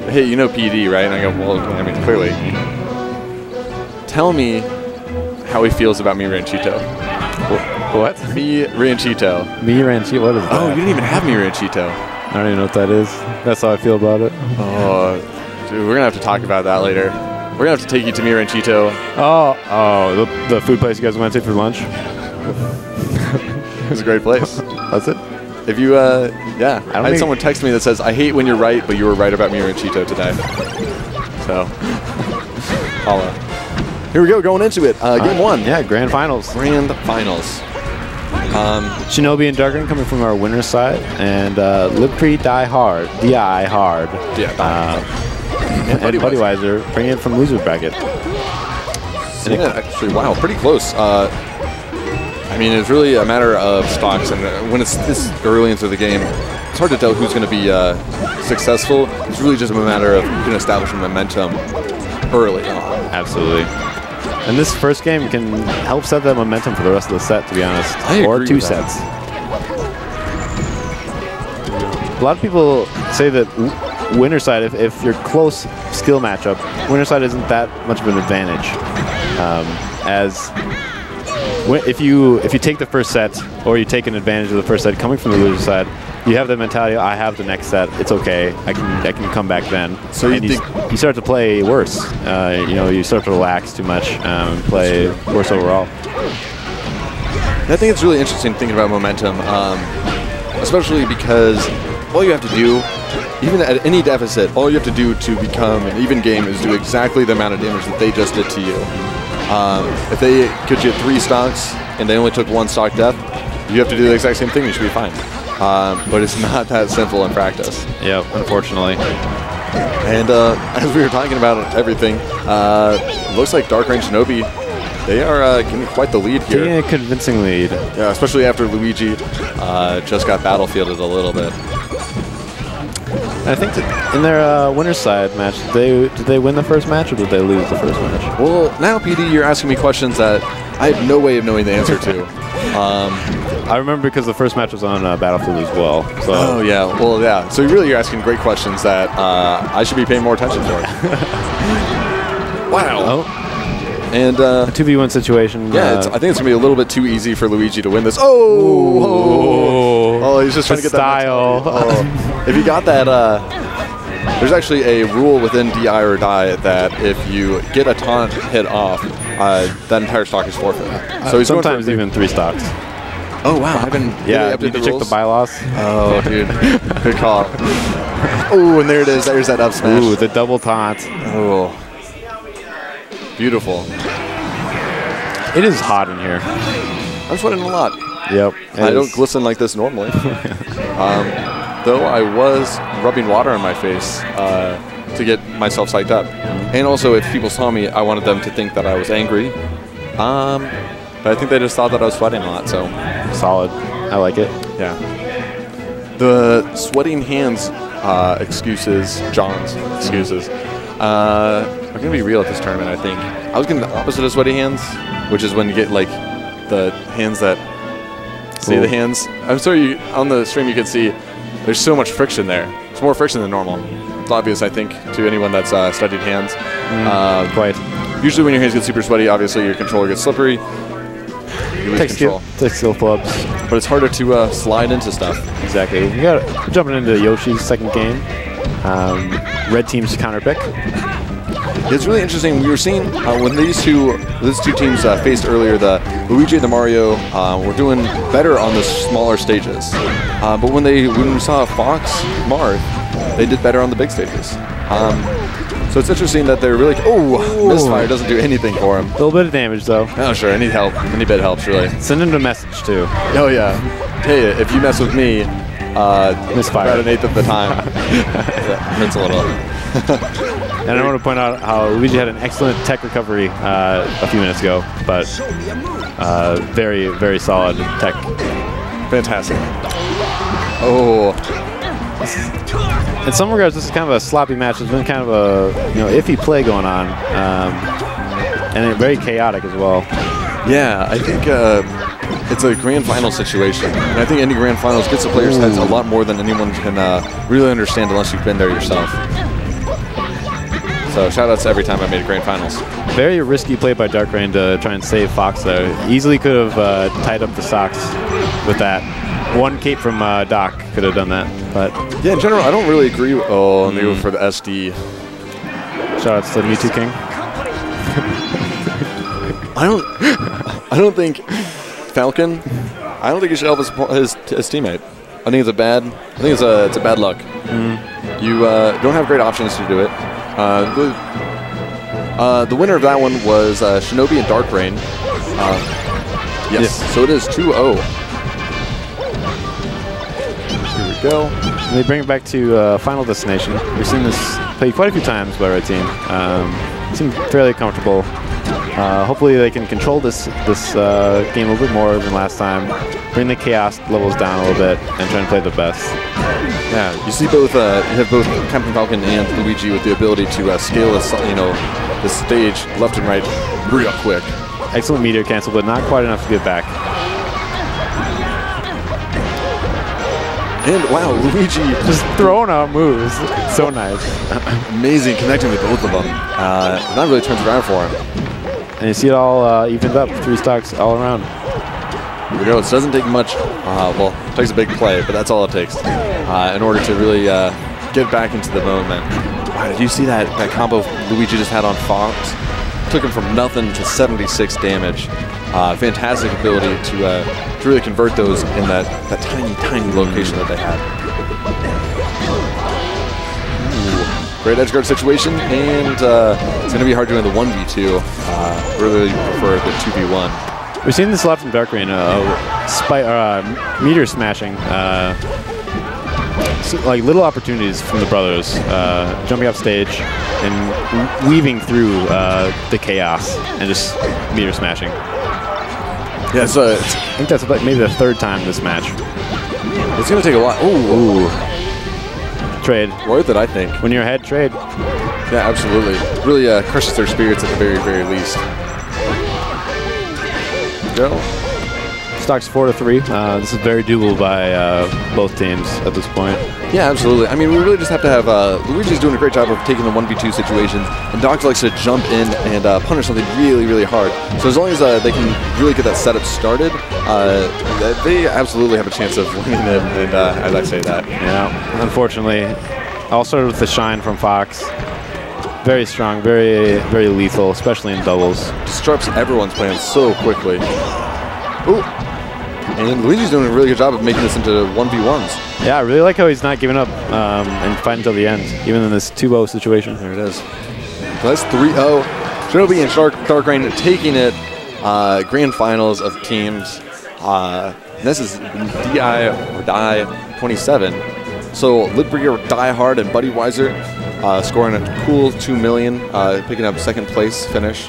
hey, you know PD, right? And I go, well, I mean, clearly. Tell me how he feels about Mi Ranchito. What? Mi Ranchito. Mi Ranchito? What is that? Oh, you didn't even have Mi Ranchito. I don't even know what that is. That's how I feel about it. Oh, dude, we're going to have to talk about that later. We're going to have to take you to Mi Ranchito. Oh, the food place you guys went to for lunch? It's a great place. That's it? If you, yeah. I had someone text me that says, I hate when you're right, but you were right about Mi Ranchito today. So, holla. Here we go, going into it. Game 1. Yeah, grand finals. Grand finals. Shinobi and darkrain coming from our winner's side, and LibFreeorDIHard, DIOD. And Buddyweiser bringing it from loser bracket. Yeah, actually, wow, pretty close. I mean, it's really a matter of stocks, and when it's this early into the game, it's hard to tell who's going to be successful. It's really just a matter of establishing momentum early on. Absolutely. And this first game can help set that momentum for the rest of the set, to be honest. Or 2 sets. A lot of people say that winner side, if you're close skill matchup, winner side isn't that much of an advantage. If you take the first set, or you take an advantage of the first set coming from the loser side, you have the mentality, I have the next set, it's okay, I can come back then. So you start to play worse. You start to relax too much, play worse overall. I think it's really interesting thinking about momentum, especially because all you have to do, even at any deficit, all you have to do to become an even game is do exactly the amount of damage that they just did to you. If they get you 3 stocks and they only took 1 stock death, you have to do the exact same thing, you should be fine. But it's not that simple in practice. Yeah, unfortunately. And as we were talking about everything, looks like darkrain Shinobi, they are getting quite the lead here. Getting a convincing lead. Yeah, especially after Luigi just got battlefielded a little bit. I think that in their winner's side match, did they win the first match or did they lose the first match? Well, now, PD, you're asking me questions that I have no way of knowing the answer to. I remember because the first match was on Battlefield as well. So. Oh, yeah. Well, yeah. So really you're asking great questions that I should be paying more attention for. Wow. Oh. And a 2v1 situation. Yeah, I think it's going to be a little bit too easy for Luigi to win this. Oh, he's just trying to get style. That. If you got that, there's actually a rule within DIOD that if you get a taunt hit off, that entire stock is forfeit. So he's sometimes even 3 stocks. Oh wow! I've been did you check the bylaws? Oh, dude, good call. Oh, and there it is. There's that up smash. Ooh, the double taunt. Oh, beautiful. It is hot in here. I'm sweating a lot. Yep. I don't glisten like this normally. Though I was rubbing water on my face to get myself psyched up. And also, if people saw me, I wanted them to think that I was angry. But I think they just thought that I was sweating a lot, so. Solid. I like it. Yeah. The sweating hands excuses, John's excuses, are going to be real at this tournament, I think. I was getting the opposite of sweaty hands, which is when you get, like, the hands that, see the hands? I'm sorry, on the stream you can see there's so much friction there. It's more friction than normal. It's obvious, I think, to anyone that's studied hands. Quite. Usually when your hands get super sweaty, obviously your controller gets slippery. You lose control. Take skill flubs. But it's harder to slide into stuff. Exactly. We're jumping into Yoshi's second game. Red team's counter pick. It's really interesting. We were seeing when these two teams faced earlier, the Luigi and the Mario were doing better on the smaller stages. But when we saw Fox, Marth, they did better on the big stages. So it's interesting that they're really... Oh, misfire doesn't do anything for him. A little bit of damage, though. Oh, sure. Any help. Any bit helps, really. Send him a message, too. Oh, yeah. Hey, if you mess with me, misfire about 1/8 of the time. That's a little... And I want to point out how Luigi had an excellent tech recovery a few minutes ago, but very, very solid tech. Fantastic. Oh. In some regards, this is kind of a sloppy match. There's been kind of a iffy play going on, and very chaotic as well. Yeah, I think it's a grand final situation, and I think any grand finals gets the players' heads a lot more than anyone can really understand unless you've been there yourself. So shoutouts to every time I made a grand finals. Very risky play by darkrain to try and save Fox there. Easily could have tied up the stocks with that. One cape from Doc could have done that, but yeah, in general, I don't really agree. Oh, and they go for the SD. Shoutouts to Mewtwo King. I don't think Falcon. I don't think he should help his teammate. I think it's a bad. I think it's a bad luck. You don't have great options to do it. The winner of that one was Shinobi and darkrain. Yes, so it is 2-0. Here we go. And they bring it back to Final Destination. We've seen this played quite a few times by Red Team. Seem fairly comfortable. Hopefully they can control this game a little bit more than last time. Bring the chaos levels down a little bit and try and play the best. Yeah, you see both. You have both Captain Falcon and Luigi with the ability to scale this, the stage left and right real quick. Excellent meteor cancel, but not quite enough to get back. And wow, Luigi just throwing out moves. So nice. Amazing connecting with both of them. That really turns around for him. And you see it all evened up. 3 stocks all around. Here we go. It doesn't take much. Well, it takes a big play, but that's all it takes in order to really get back into the moment. Wow, did you see that combo Luigi just had on Fox? Took him from nothing to 76 damage. Fantastic ability to really convert those in that tiny location that they had. Ooh. Great edge guard situation, and it's going to be hard doing the 1v2. Really prefer the 2v1. We've seen this a lot from darkrain. Meteor smashing. Like little opportunities from the brothers, jumping off stage and weaving through the chaos and just meteor smashing. Yeah, I think that's like maybe the 3rd time this match. It's going to take a lot. Ooh. Trade. Worth it, I think. When you're ahead, trade. Yeah, absolutely. Really crushes their spirits at the very, very least. Go. Stocks 4-3. This is very doable by both teams at this point. Yeah, absolutely. I mean, we really just have to have Luigi's doing a great job of taking the 1v2 situations, and Doc likes to jump in and punish something really, really hard. So as long as they can really get that setup started, they absolutely have a chance of winning it. And as I say that, yeah, unfortunately, I'll start with the shine from Fox. Very strong, very, very lethal, especially in doubles. Disrupts everyone's plans so quickly. Ooh. And Luigi's doing a really good job of making this into 1v1s. Yeah, I really like how he's not giving up and fighting until the end, even in this 2-0 situation. There it is. So that's 3-0. Shinobi and darkrain taking it. Grand finals of teams. This is DIOD 27. So LibFreeorDIHard and Buddyweiser scoring a cool 2 million, picking up 2nd place finish.